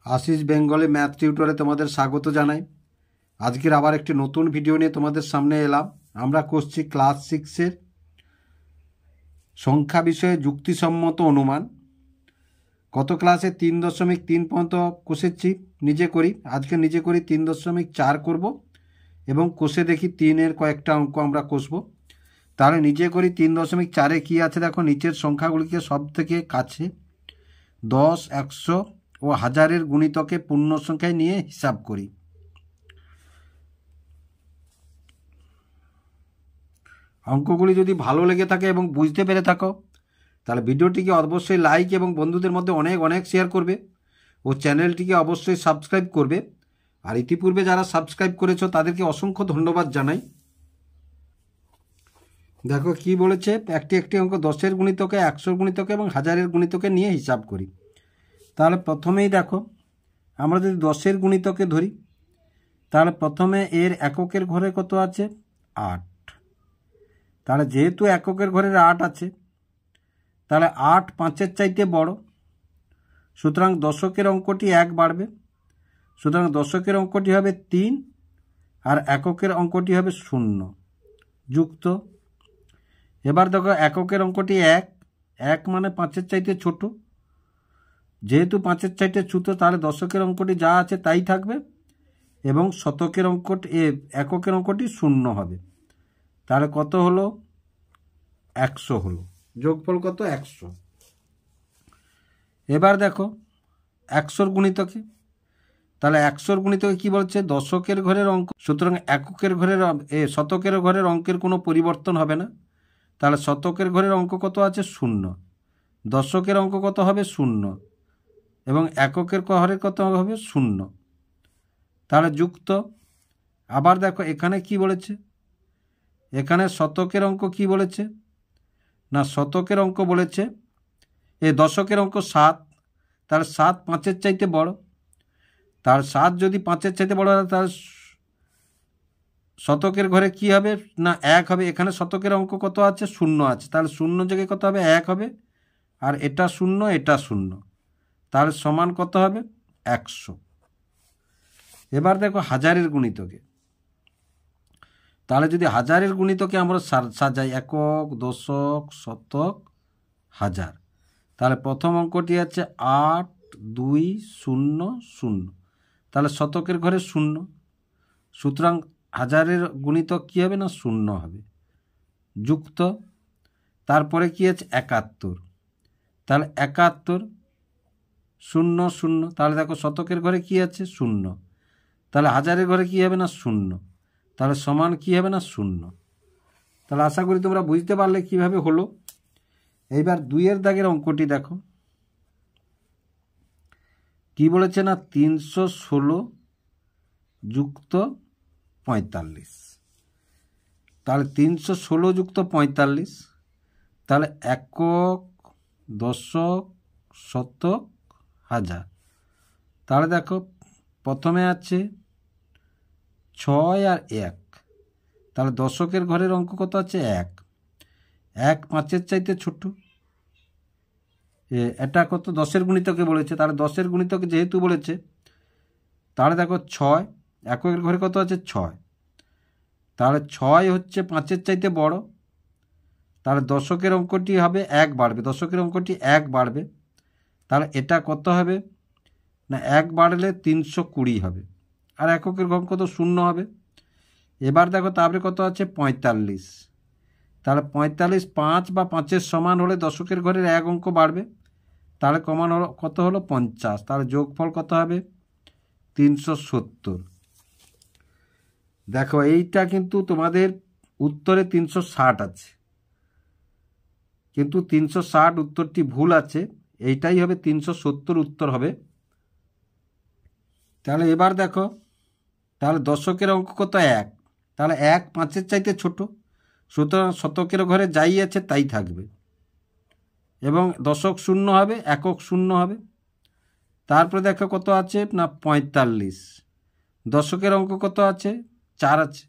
Ashis Bengali math টিউটরে তোমাদের স্বাগত জানাই। আজকের আবার একটি নতুন ভিডিও নিয়ে তোমাদের সামনে এলাম। আমরা করছি ক্লাস 6-এর সংখ্যা বিষয়ে যুক্তিসম্মত অনুমান। গত ক্লাসে 3.3 পর্যন্ত কষেছি, নিজে করি। আজকে নিজে করি 3.4 করব এবং কষে দেখি 3-এর কয়েকটা অঙ্ক আমরা কষব। তাহলে নিজে করি 3.4-এ কী আছে দেখো, নিচের সংখ্যাগুলিকে সব থেকে কাছে 10, 100 ও 1000-এর গুণিতকে পূর্ণ সংখ্যায় নিয়ে হিসাব করি। অঙ্কগুলি যদি ভালো লেগে থাকে এবং বুঝতে পেরে থাকো তাহলে ভিডিওটিকে অবশ্যই লাইক এবং বন্ধুদের মধ্যে অনেক অনেক শেয়ার করবে ও চ্যানেলটিকে অবশ্যই সাবস্ক্রাইব করবে। আর ইতিপূর্বে যারা সাবস্ক্রাইব করেছো তাদেরকে অসংখ্য ধন্যবাদ জানাই। দেখো কি বলেছে, একটি একটি অঙ্ক 10-এর গুণিতকে, 100-এর গুণিতকে এবং 1000-এর গুণিতকে নিয়ে হিসাব করি। তাহলে প্রথমেই দেখো, আমরা যদি 10-এর গুণিতকে ধরি তাহলে প্রথমে এর এককের ঘরে কত আছে? 8। তাহলে যেহেতু এককের ঘরের 8 আছে, তাহলে 8 5-এর চাইতে বড়, সুতরাং দশকের অঙ্কটি 1 বাড়বে। সুতরাং দশকের অঙ্কটি হবে 3 আর এককের অঙ্কটি হবে 0 যুক্ত। এবার দেখো এককের অঙ্কটি 1 মানে 5-এর চাইতে ছোট, যেহেতু 5-এর চাইতে ছোট তাহলে দশকের অঙ্কটি যা আছে তাই থাকবে এবং শতকের অঙ্কটি এককের অঙ্কটি 0 হবে। তাহলে কত হলো? 100 হলো। যোগফল কত? 100। এবার দেখো 100-র গুণিতকে, তাহলে 100-র গুণিতকে কী বলছে? দশকের ঘরের অঙ্ক, সুতরাং এককের ঘরের শতকের ঘরের অঙ্কের কোনো পরিবর্তন হবে না। তাহলে শতকের ঘরের অঙ্ক কত আছে? 0। দশকের অঙ্ক কত হবে? 0 এবং এককের ঘরের কত হবে? 0। তাহলে যুক্ত। আবার দেখো এখানে কি বলেছে, এখানে শতকের অঙ্ক কি বলেছে না, শতকের অঙ্ক বলেছে দশকের অঙ্ক 7। তাহলে 7 5-এর চাইতে বড়, তার 7 যদি 5-এর চাইতে বড় হয় তাহলে শতকের ঘরে কি হবে না 1 হবে। এখানে শতকের অঙ্ক কত আছে? 0 আছে, তাহলে 0 জায়গায় কত হবে? 1 হবে। আর এটা 0 এটা 0, তাহলে সমান কত হবে? 100। এবার দেখো 1000-এর গুণিতকে, তাহলে যদি 1000-এর গুণিতকে আমরা সাজাই একক, দশক, শতক, 1000, তাহলে প্রথম অঙ্কটি আছে 8 2 0 0, তাহলে শতকের ঘরে 0, সুতরাং 1000-এর গুণিতক কী হবে না? 0 হবে যুক্ত। তারপরে কি আছে? 71, তাহলে 71 0 0, তাহলে দেখো শতকের ঘরে কি আছে? 0, তাহলে 1000-এর ঘরে কি হবে না? 0, তাহলে সমান কি হবে না? 0। তাহলে আশা করি তোমরা বুঝতে পারলে কিভাবে হলো। এইবার 2-এর দাগের অঙ্কটি দেখো কি বলেছে না, 316 যুক্ত 45। তাহলে 316 যুক্ত 45, তাহলে একক, দশক, শতক, 1000। তাহলে দেখো প্রথমে আছে 6 আর 1, তাহলে দশকের ঘরের অঙ্ক কত আছে? 1 5-এর চাইতে ছোট, এটা কত? 10-এর গুণিতকে বলেছে, তাহলে 10-এর গুণিতকে যেহেতু বলেছে তাহলে দেখো 6 এককের ঘরে কত আছে? 6, তাহলে 6 হচ্ছে 5-এর চাইতে বড়, তাহলে দশকের অঙ্কটি হবে 1 বাড়বে, দশকের অঙ্কটি 1 বাড়বে, তাহলে এটা কত হবে না 1 বাড়লে 320 হবে আর এককের অঙ্ক তো 0 হবে। এবার দেখো তারপরে কত আছে? 45, তাহলে 45 5 বা 5-এর সমান হলে দশকের ঘরের 1 অঙ্ক বাড়বে, তাহলে কমান হলো কত হলো? 50, তাহলে যোগফল কত হবে? 370। দেখো এইটা কিন্তু তোমাদের উত্তরে 360 আছে, কিন্তু 360 উত্তরটি ভুল আছে, এইটাই হবে 370 উত্তর হবে। তাহলে এবার দেখো, তাহলে দশকের অঙ্ক কত? 1, তাহলে 1 5-এর চাইতে ছোট, সুতরাং শতকের ঘরে যাই আছে তাই থাকবে এবং দশক 0 হবে, একক 0 হবে। তারপরে দেখো কত আছে না 45, দশকের অঙ্ক কত আছে? 4 আছে,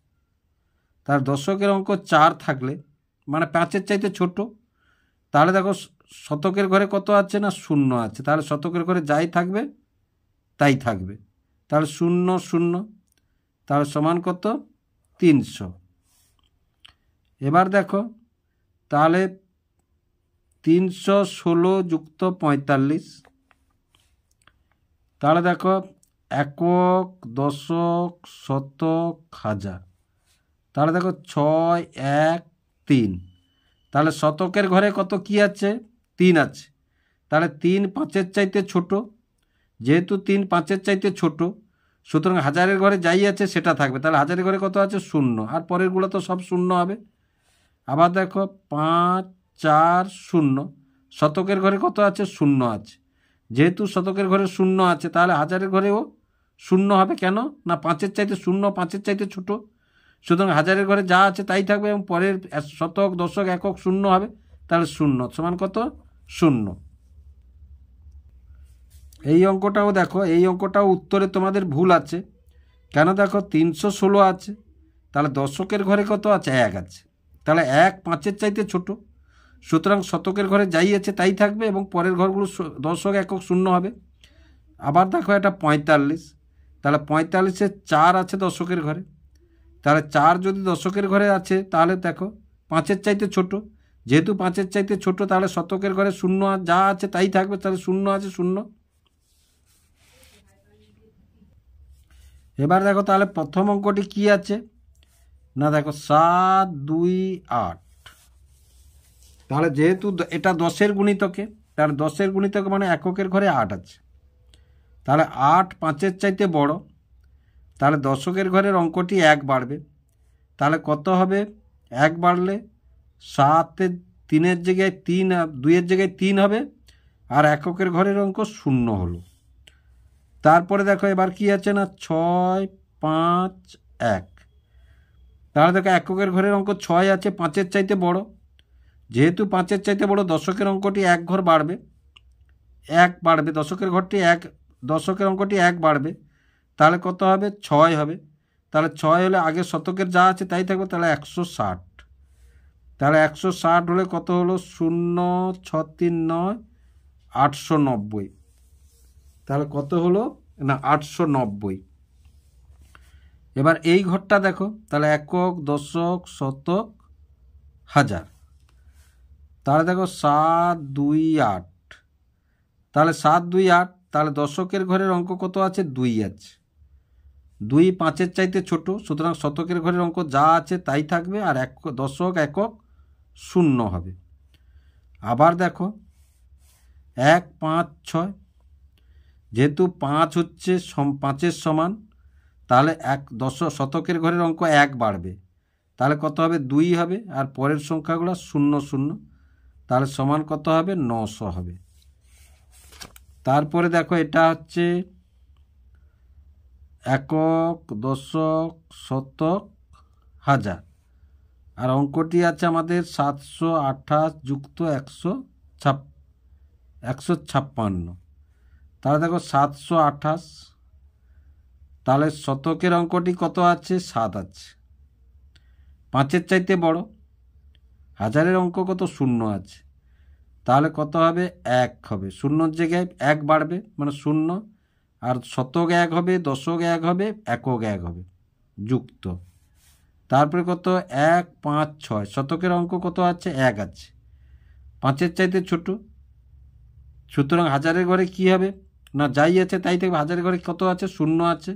তার দশকের অঙ্ক 4 থাকলে মানে 5-এর চাইতে ছোট, তাহলে দেখো শতকের ঘরে কত আছে না 0 আছে, তাহলে শতকের ঘরে যাই থাকবে তাই থাকবে। তাহলে 0 0, তাহলে সমান কত 300। এবার দেখো তাহলে 316 যুক্ত 45, তাহলে দেখো একক, দশক, শতক, হাজার। তাহলে দেখো 6 1 3, তাহলে শতকের ঘরে কত কি আছে 3 আছে। তাহলে 3 5-এর চাইতে ছোট, যেহেতু 3 5-এর চাইতে ছোট সুতরাং হাজারের ঘরে যাই আছে সেটা থাকবে। তাহলে হাজারের ঘরে কত আছে 0, আর পরেরগুলো তো সব 0 হবে। আবার দেখো 5 4 0, শতকের ঘরে কত আছে 0 আছে। যেহেতু শতকের ঘরে 0 আছে তাহলে হাজারের ঘরেও 0 হবে। কেন না 5-এর চাইতে 0 5-এর চাইতে ছোট, সুতরাং হাজারের ঘরে যা আছে তাই থাকবে এবং পরের শতক, দশক, একক 0 হবে। তাহলে 0 সমান কত 0। এই অঙ্কটাও দেখো, এই অঙ্কটাও উত্তরে তোমাদের ভুল আছে। কেন দেখো 316 আছে, তাহলে দশকের ঘরে কত আছে 1 আছে। তাহলে 1 5-এর চাইতে ছোট, সুতরাং শতকের ঘরে যাই আছে তাই থাকবে এবং পরের ঘরগুলো দশক, একক 0 হবে। আবার দেখো এটা 45, তাহলে 45-এ 4 আছে দশকের ঘরে। তাহলে 4 যদি দশকের ঘরে আছে তাহলে দেখো 5-এর চাইতে ছোট, যেহেতু 5-এর চাইতে ছোট তাহলে শতকের ঘরে 0 যা আছে তাই থাকবে। তাহলে 0 আছে 0। এবার দেখো তাহলে প্রথম অঙ্কটি কি আছে না দেখো 7 2 8, তাহলে যেহেতু এটা 10-এর গুণিতকে, তাহলে 10-এর গুণিতকে মানে এককের ঘরে 8 আছে। তাহলে 8 5-এর চাইতে বড়, তাহলে দশকের ঘরের অঙ্কটি 1 বাড়বে। তাহলে কত হবে 1 বাড়লে 7-এর 3-এর জায়গায় 3, 2-এর জায়গায় 3 হবে, আর এককের ঘরের অঙ্ক 0 হলো। তারপরে দেখো এবার কি আছে না 6 5 1, তাহলে দেখো এককের ঘরের অঙ্ক 6 আছে, 5-এর চাইতে বড়, যেহেতু 5-এর চাইতে বড় দশকের অঙ্কটি 1 ঘর বাড়বে, 1 বাড়বে দশকের ঘরটি 1, দশকের অঙ্কটি 1 বাড়বে। তাহলে কত হবে 6 হবে। তাহলে 6 হলে আগে শতকের যা আছে তাই থাকবে। তাহলে 160, তাহলে 160 হলে কত হলো 0 6 3 9 890, তাহলে কত হলো না 890। এবার এই ঘরটা দেখো, তাহলে একক, দশক, শতক, হাজার। তাহলে দেখো 7 2 8, তাহলে 7 2 8, তাহলে দশকের ঘরের অঙ্ক কত আছে 2 আছে। 2 5-এর চাইতে ছোট, সুতরাং শতকের ঘরের অঙ্ক যা আছে তাই থাকবে, আর দশক, একক 0 হবে। আবার দেখো 1 5 6, যেহেতু 5 হচ্ছে 5-এর সমান, তাহলে শতকের ঘরের অঙ্ক 1 বাড়বে। তাহলে কত হবে 2 হবে, আর পরের সংখ্যাগুলো 0 0, তাহলে সমান কত হবে 900 হবে। তারপরে দেখো এটা হচ্ছে একক, দশক, শতক, হাজার, আর অঙ্কটি আছে আমাদের 728 যুক্ত 156। তাহলে দেখো 728, তাহলে শতকের অঙ্কটি কত আছে 7 আছে, 5-এর চাইতে বড়, হাজারের অঙ্ক কত 0 আছে। তাহলে কত হবে 1 হবে, 0-এর জায়গায় 1 বাড়বে মানে 0, আর শতক 1 হবে, দশক 1 হবে, একক 1 হবে যুক্ত। তারপরে কত 1 5 6, শতকের অঙ্ক কত আছে 1 আছে, 5-এর চাইতে ছোট, সুতরাং হাজারের ঘরে কি হবে না যাই আছে তাই থাকবে। হাজারের ঘরে কত আছে 0 আছে,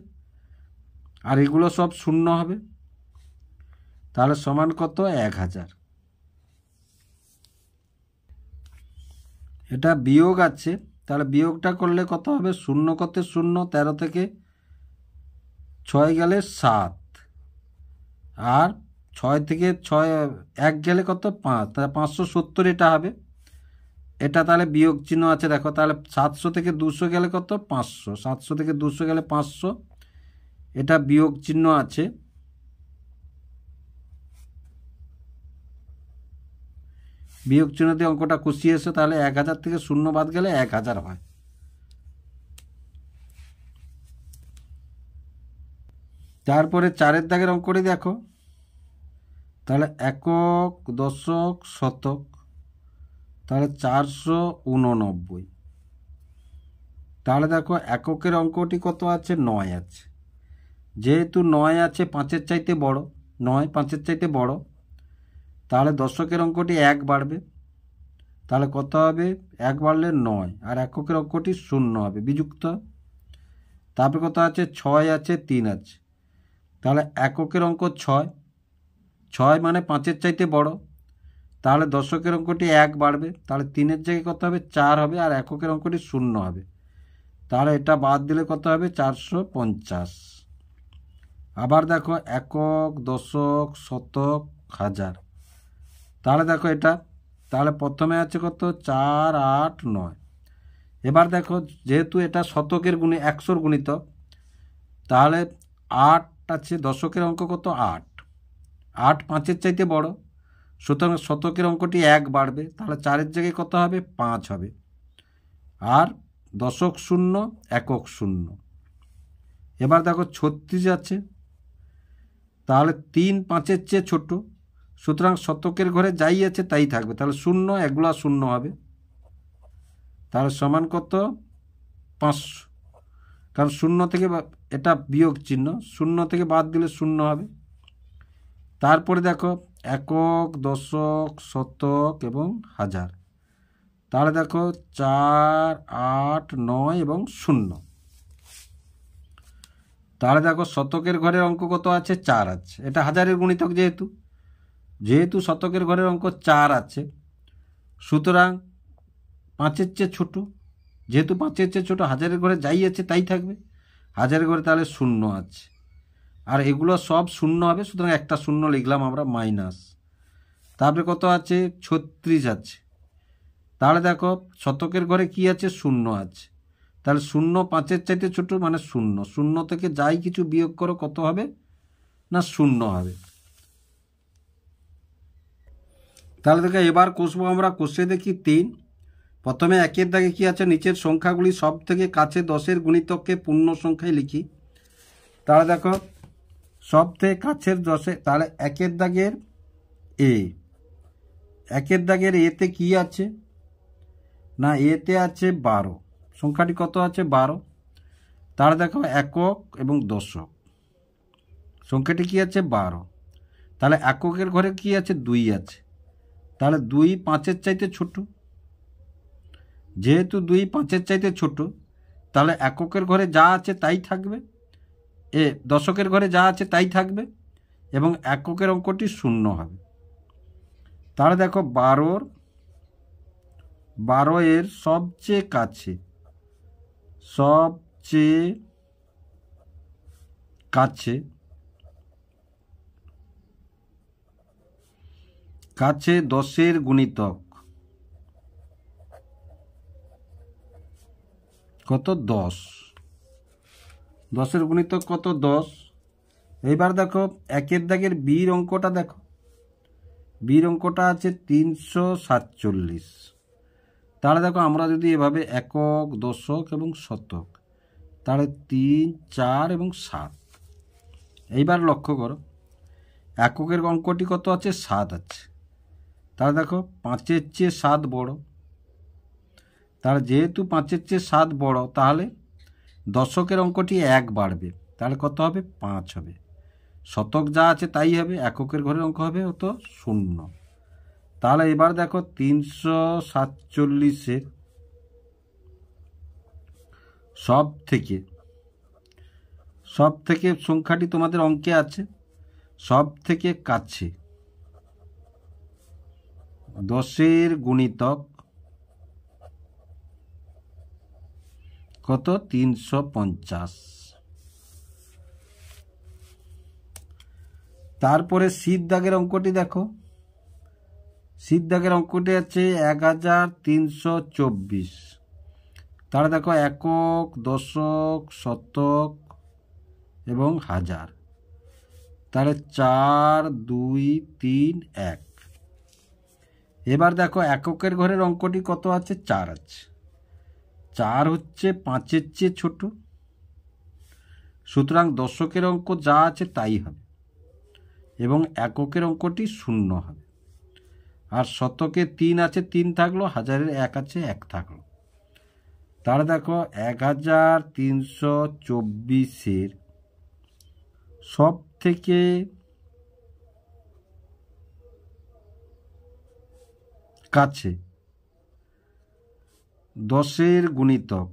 আর এগুলো সব 0 হবে। তাহলে সমান কত 1000। এটা বিয়োগ আছে, তাহলে বিয়োগটা করলে কত হবে 0 কত 0, 13 থেকে 6 গেলে 7, আর 6 থেকে 6 1 গেলে কত 5, তাহলে 570 এটা হবে। এটা তাহলে বিয়োগ চিহ্ন আছে দেখো, তাহলে 700 থেকে 200 গেলে কত 500, 700 থেকে 200 গেলে 500, এটা বিয়োগ চিহ্ন আছে। বিয়োগ চিহ্ন দিয়ে অঙ্কটা কষিয়ে এসে তাহলে 1000 থেকে 0 বাদ গেলে 1000 হয়। তারপরে 4-এর দাগের অঙ্কটি দেখো, তাহলে একক, দশক, শতক, তাহলে 489, তাহলে দেখো এককের অঙ্কটি কত আছে, 9 আছে। যেহেতু 9 আছে, 5-এর চাইতে বড়, 9 5-এর চাইতে বড়, তাহলে দশকের অঙ্কটি 1 বাড়বে। তাহলে কত হবে, 1 বাড়লে 9, আর এককের অঙ্কটি 0 হবে, বিযুক্ত। তারপরে কত আছে, 6 আছে, 3 আছে। তাহলে এককের অঙ্ক 6, 6 মানে 5-এর চাইতে বড়, তাহলে দশকের অঙ্কটি 1 বাড়বে। তাহলে 3-এর জায়গায় কত হবে, 4 হবে, আর এককের অঙ্কটি 0 হবে। তাহলে এটা বাদ দিলে কত হবে, 450। আবার দেখো একক, দশক, শতক, হাজার। তাহলে দেখো এটা, তাহলে প্রথমে আছে কত, 4, 8, 9। এবার দেখো যেহেতু এটা শতকের 100-র গুণিতক, তাহলে 8 আছে, দশকের অঙ্ক কত, 8, 8 5-এর চাইতে বড়, সুতরাং শতকের অঙ্কটি 1 বাড়বে। তাহলে 4-এর জায়গায় কত হবে, 5 হবে, আর দশক 0, একক 0। এবার দেখো 36 আছে, তাহলে 3 5-এর চেয়ে ছোট, সুতরাং শতকের ঘরে যাই আছে তাই থাকবে, তাহলে 0, এগুলা 0 হবে। তাহলে সমান কত, 500, কারণ 0 থেকে এটা বিয়োগ চিহ্ন, 0 থেকে বাদ দিলে 0 হবে। তারপরে দেখো একক, দশক, শতক এবং হাজার। তাহলে দেখো 4, 8, 9 এবং 0। তাহলে দেখো শতকের ঘরের অঙ্ক কত আছে, 4 আছে। এটা হাজারের গুণিতক, যেহেতু শতকের ঘরের অঙ্ক 4 আছে, সুতরাং 5-এর চেয়ে ছোট, যেহেতু 5-এর চেয়ে ছোট, হাজারের ঘরে যাই আছে তাই থাকবে, হাজারের ঘরে তাহলে 0 আছে, আর এগুলো সব 0 হবে, সুতরাং একটা 0 লিখলাম আমরা, মাইনাস। তারপরে কত আছে, 36 আছে। তাহলে দেখো শতকের ঘরে কি আছে, 0 আছে। তাহলে 0 5-এর চাইতে ছোট মানে 0, 0 থেকে যাই কিছু বিয়োগ করো কত হবে না, 0 হবে। তাহলে দেখো এবার কষবো আমরা, কষে দেখি 3। প্রথমে 1-এর দাগে কি আছে, নিচের সংখ্যাগুলি সব থেকে কাছে 10-এর গুণিতককে পূর্ণ সংখ্যায় লিখি। তাহলে দেখো সব থেকে কাছের 10-এ, তাহলে 1-এর দাগের এ, 1-এর দাগের এতে কি আছে না, এতে আছে 12, সংখ্যাটি কত আছে, 12। তাহলে দেখো একক এবং দশক, সংখ্যাটি কি আছে, 12। তাহলে এককের ঘরে কি আছে, 2 আছে। তাহলে 2 5-এর চাইতে ছোট, যেহেতু 2 5-এর চাইতে ছোট, তাহলে এককের ঘরে যা আছে তাই থাকবে, দশকের ঘরে যা আছে তাই থাকবে, এবং এককের অঙ্কটি 0 হবে। তাহলে দেখো 12 এর সবচেয়ে কাছে, সবচেয়ে কাছে, কাছে 10-এর গুণিতক কত, 10, 10-এর গুণিতক কত, 10। এইবার দেখো 1-এর দাগের বির অঙ্কটা দেখো, বির অঙ্কটা আছে 347। তাহলে দেখো আমরা যদি এভাবে একক, দশক এবং শতক, তাহলে 3, 4 এবং 7। এইবার লক্ষ্য করো এককের অঙ্কটি কত আছে, 7 আছে। তাহলে দেখো 5-এর চেয়ে 7 বড়, তাহলে যেহেতু 5-এর চেয়ে 7 বড়, তাহলে দশকের অঙ্কটি 1 বাড়বে, তাহলে কত হবে, 5 হবে। শতক যা আছে তাই হবে, এককের ঘরের অঙ্ক হবে হতো 0। তাহলে এবার দেখো 347-এর সব থেকে সংখ্যাটি তোমাদের অঙ্কে আছে, সব থেকে কাছে 10-এর গুণিতক কত, 350। তারপরে শীত দাগের অঙ্কটি দেখো, শীত দাগের অঙ্কটি আছে 1324। তাহলে দেখো একক, দশক, শতক এবং হাজার। তাহলে 4, 2, 3, 1। এবার দেখো এককের ঘরের অঙ্কটি কত আছে, 4 আছে। 4 হচ্ছে 5-এর চেয়ে ছোট, সুতরাং দশকের অঙ্ক যা আছে তাই হবে, এবং এককের অঙ্কটি 0 হবে। আর শতকে 3 আছে, 3 থাকলো, হাজারের 1 আছে, 1 থাকলো। তাহলে দেখো 1324 সব থেকে কাছে 10-এর গুণিতক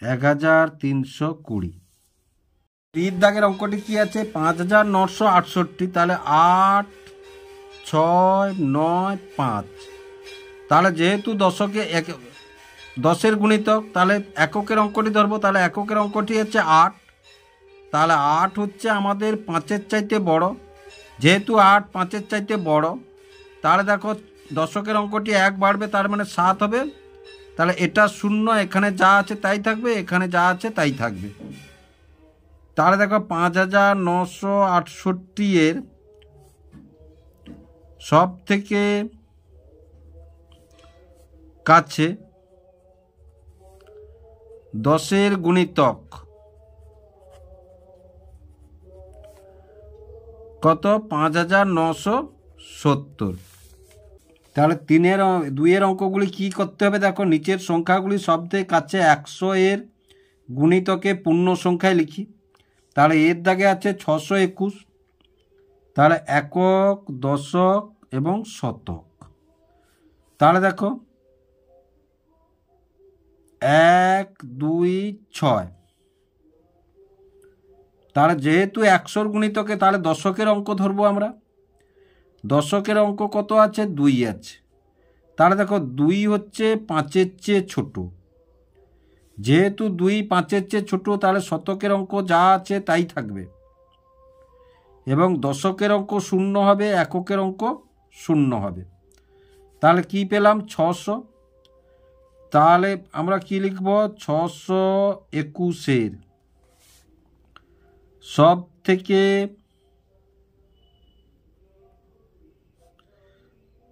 1320। তীর দাগের অঙ্কটি কি আছে? 5968। তাহলে 8, 6, 9, 5। তাহলে যেহেতু 10-এর গুণিতক, তাহলে এককের অঙ্কটি ধরবো। তাহলে এককের অঙ্কটি হচ্ছে 8। তাহলে 8 হচ্ছে আমাদের 5-এর চাইতে বড়। যেহেতু 8 5-এর চাইতে বড়, তাহলে দেখো দশকের অঙ্কটি 1 বাড়বে, তার মানে 7 হবে। তাহলে এটা 0, এখানে যা আছে তাই থাকবে, এখানে যা আছে তাই থাকবে। তাহলে দেখো 5968 এর সব থেকে কাছে 10-এর গুণিতক কত? 5970। তাহলে 2-এর অঙ্কগুলি কি করতে হবে? দেখো নিচের সংখ্যাগুলি সব থেকে কাছে 100 এর গুণিতকে পূর্ণ সংখ্যায় লিখি। তাহলে এর দাগে আছে 621। তাহলে একক, দশক এবং শতক। তাহলে দেখো 1, 2, 6। তাহলে যেহেতু 100-র গুণিতকে, তাহলে দশকের অঙ্ক ধরবো আমরা। দশকের অঙ্ক কত আছে? 2 আছে। তাহলে দেখো 2 হচ্ছে 5-এর চেয়ে ছোট। যেহেতু 2 5-এর চেয়ে ছোট, তাহলে শতকের অঙ্ক যা আছে তাই থাকবে এবং দশকের অঙ্ক 0 হবে, এককের অঙ্ক 0 হবে। তাহলে কি পেলাম? 600। তাহলে আমরা কি লিখব? 621-এর সব থেকে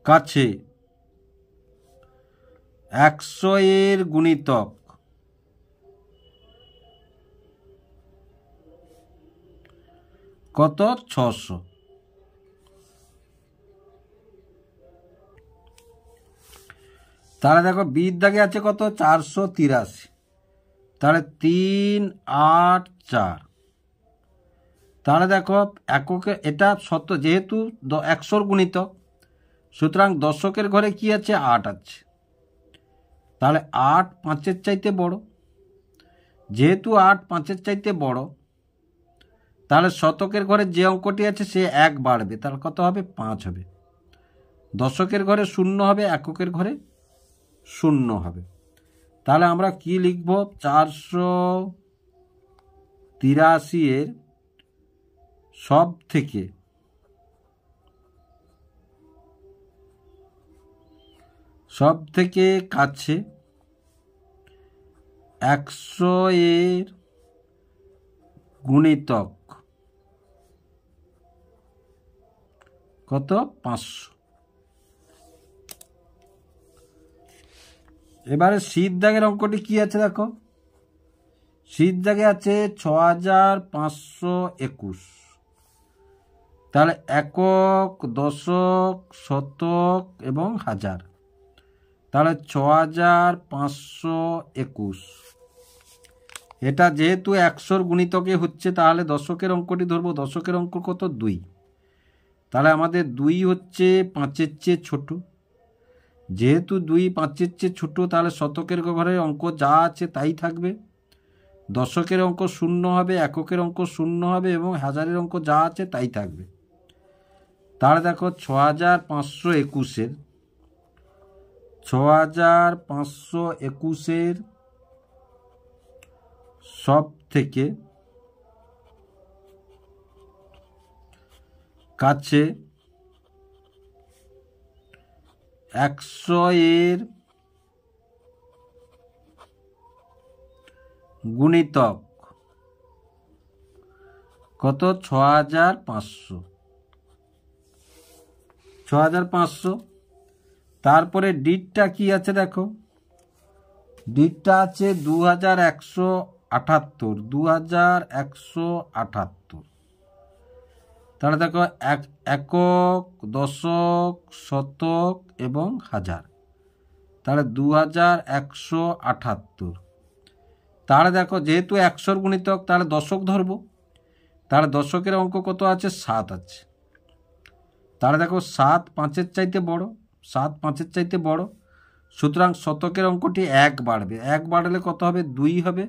কাছে 100-এর গুণিতক কত? 600। তাহলে দেখো বির দাগে আছে কত? 483। তাহলে 3, 8, 4। তাহলে দেখো এককে এটা যেহেতু 100-র গুণিতক, সুতরাং দশকের ঘরে কি আছে? 8 আছে। তাহলে 8 5-এর চাইতে বড়। যেহেতু 8 5-এর চাইতে বড়, তাহলে শতকের ঘরে যে অঙ্কটি আছে সে 1 বাড়বে, তাহলে কত হবে? 5 হবে। দশকের ঘরে 0 হবে, এককের ঘরে 0 হবে। তাহলে আমরা কি লিখব? 483-এর সব থেকে কাছে 100-এর গুণিতক কত? 500। এবারে শীত দাগের অঙ্কটি কি আছে দেখো। শীত দাগে আছে 6521। তাহলে একক, দশক, শতক এবং হাজার। তাহলে 6521। এটা যেহেতু 100-র গুণিতকে হচ্ছে, তাহলে দশকের অঙ্কটি ধরবো। দশকের অঙ্ক কত? 2। তাহলে আমাদের 2 হচ্ছে 5-এর চেয়ে ছোট। যেহেতু 2 5-এর চেয়ে ছোট, তাহলে শতকের ঘরে অঙ্ক যা আছে তাই থাকবে। দশকের অঙ্ক 0 হবে, এককের অঙ্ক 0 হবে এবং হাজারের অঙ্ক যা আছে তাই থাকবে। তাহলে দেখো 6521-এর সব থেকে কাছে 100-এর গুণিতক কত? 6500। 6500। তারপরে ডিটটা কি আছে দেখো। ডিটটা আছে 2178। 2178। তাহলে দেখো একক, দশক, শতক এবং হাজার, তাহলে 2178। তাহলে দেখো যেহেতু 100-র গুণিতক তাহলে দশক ধরবো, তাহলে দশকের অঙ্ক কত আছে? 7 আছে। তাহলে দেখো 7 5-এর চাইতে বড়, 7 5-এর চাইতে বড়, সুতরাং শতকের অঙ্কটি 1 বাড়বে, 1 বাড়লে কত হবে? 2 হবে।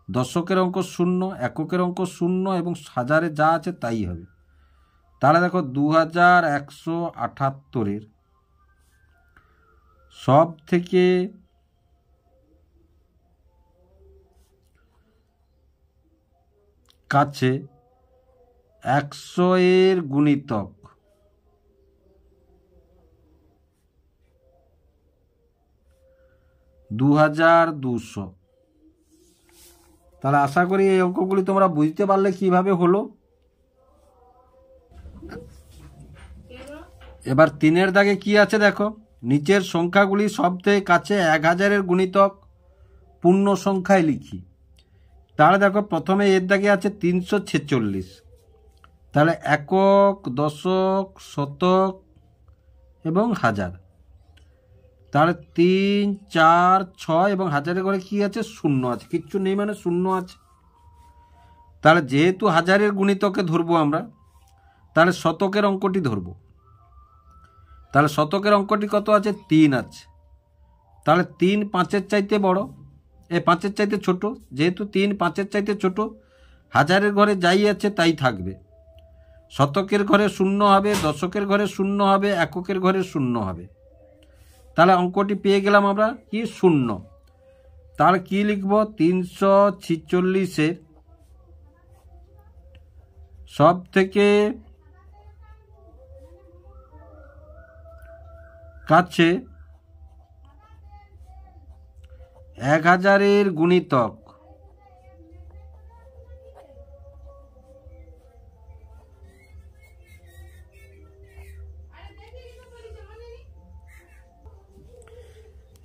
দশকের অঙ্ক 0, এককের অঙ্ক 0 এবং হাজারে যা আছে তাই হবে। তাহলে দেখো 2178-এর সব থেকে কাছে 100-এর গুণিতক 2200। তাহলে আশা করি এই অঙ্কগুলি তোমরা বুঝতে পারলে কিভাবে হলো। এবার 3-এর দাগে কি আছে দেখো, নিচের সংখ্যাগুলি সবথেকে কাছে 1000-এর গুণিতক পূর্ণ সংখ্যায় লিখি। তাহলে দেখো প্রথমে এর দাগে আছে 346, তাহলে একক, দশক, শতক এবং হাজার, তাহলে 3 4 6 এবং হাজারের ঘরে কি আছে? 0 আছে, কিচ্ছু নেই মানে 0 আছে। তাহলে যেহেতু হাজারের গুণিতকে ধরবো আমরা, তাহলে শতকের অঙ্কটি ধরবো। তাহলে শতকের অঙ্কটি কত আছে? 3 আছে। তাহলে 3 5-এর চাইতে বড়, 5-এর চাইতে ছোট, যেহেতু 3 5-এর চাইতে ছোট, হাজারের ঘরে যাই আছে তাই থাকবে। শতকের ঘরে 0 হবে, দশকের ঘরে 0 হবে, এককের ঘরে 0 হবে। তাহলে অঙ্কটি পেয়ে গেলাম আমরা কি? 0। তাহলে কি লিখব? 346-এর সব থেকে কাছে 1000-এর গুণিতক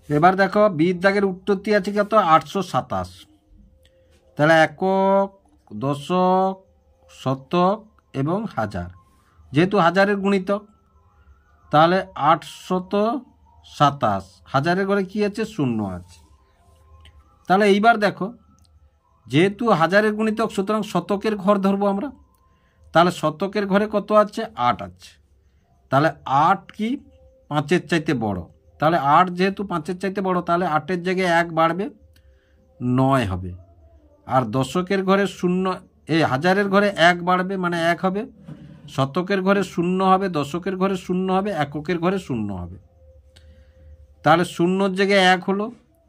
এবার দেখো বির দাগের উত্তরটি আছে কত? 827। তাহলে একক, দশক, শতক এবং হাজার, যেহেতু হাজারের গুণিতক তাহলে 827, হাজারের ঘরে কি আছে? 0 আছে। তাহলে এইবার দেখো যেহেতু হাজারের গুণিতক সুতরাং শতকের ঘর ধরবো আমরা। তাহলে শতকের ঘরে কত আছে? 8 আছে। তাহলে 8 কি? 5-এর চাইতে বড়, তাহলে 8 যেহেতু 5-এর চাইতে বড় তাহলে 8-এর জায়গায় 1 বাড়বে, 9 হবে। আর দশকের ঘরে 0, হাজারের ঘরে 1 বাড়বে মানে 1 হবে। শতকের ঘরে 0 হবে, দশকের ঘরে 0 হবে, এককের ঘরে 0 হবে। তাহলে 0-র জায়গায় 1 হলো,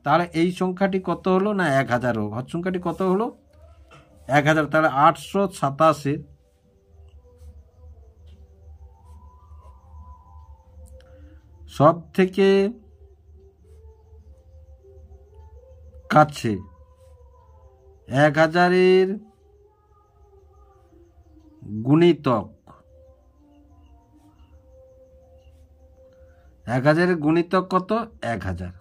তাহলে এই সংখ্যাটি কত হলো? না 1000 হলো। ঘর সংখ্যাটি কত হলো? 1000। তাহলে 827-এর সব থেকে কাছে 1000-এর গুণিতক 1000-এর গুণিতক কত? 1000।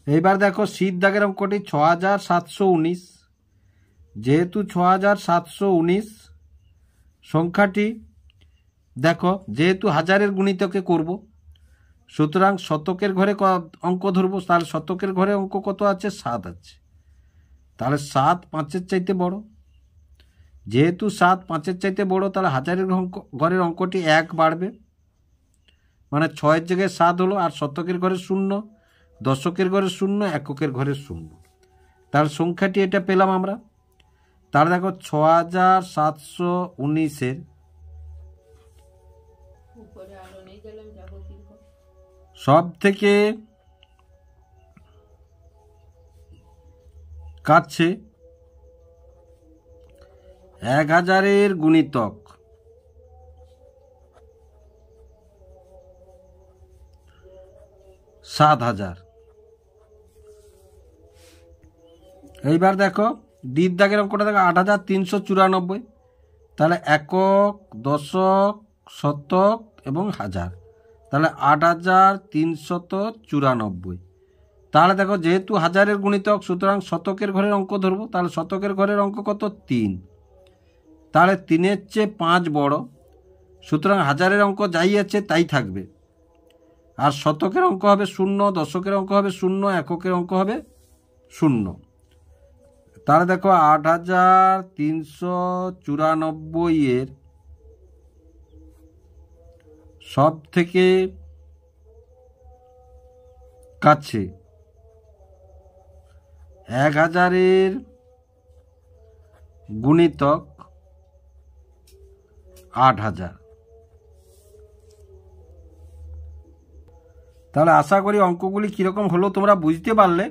এইবার দেখো শীত দাগের অঙ্কটি 6719। যেহেতু 6719 সংখ্যাটি দেখো যেহেতু হাজারের গুণিতকে করব, সুতরাং শতকের ঘরে অঙ্ক ধরবো। তাহলে শতকের ঘরে অঙ্ক কত আছে? 7 আছে। তাহলে 7 5-এর চাইতে বড়, যেহেতু 7 5-এর চাইতে বড় তাহলে হাজারের ঘরের অঙ্কটি 1 বাড়বে, মানে 6-এর জায়গায় 7 হলো। আর শতকের ঘরে 0, দশকের ঘরে 0, এককের ঘরে 0। তাহলে সংখ্যাটি এটা পেলাম আমরা। তাহলে দেখো 6719-এর সব থেকে কাছে 1000-এর গুণিতক 7000। এইবার দেখো দ্বির দাগের অঙ্কটা দেখো 8394। তাহলে একক, দশক, শতক এবং হাজার, তাহলে 8394। তাহলে দেখো যেহেতু হাজারের গুণিতক সুতরাং শতকের ঘরের অঙ্ক ধরবো, তাহলে শতকের ঘরের অঙ্ক কত 3, তাহলে 3-এর চেয়ে 5 বড়, সুতরাং হাজারের অঙ্ক যাই আছে তাই থাকবে। আর শতকের অঙ্ক হবে 0, দশকের অঙ্ক হবে 0, এককের অঙ্ক হবে 0। তাহলে দেখো 8394-এর সব থেকে কাছে 1000-এর গুণিতক 8000। তাহলে আশা করি অঙ্কগুলি কীরকম হলো তোমরা বুঝতে পারলে।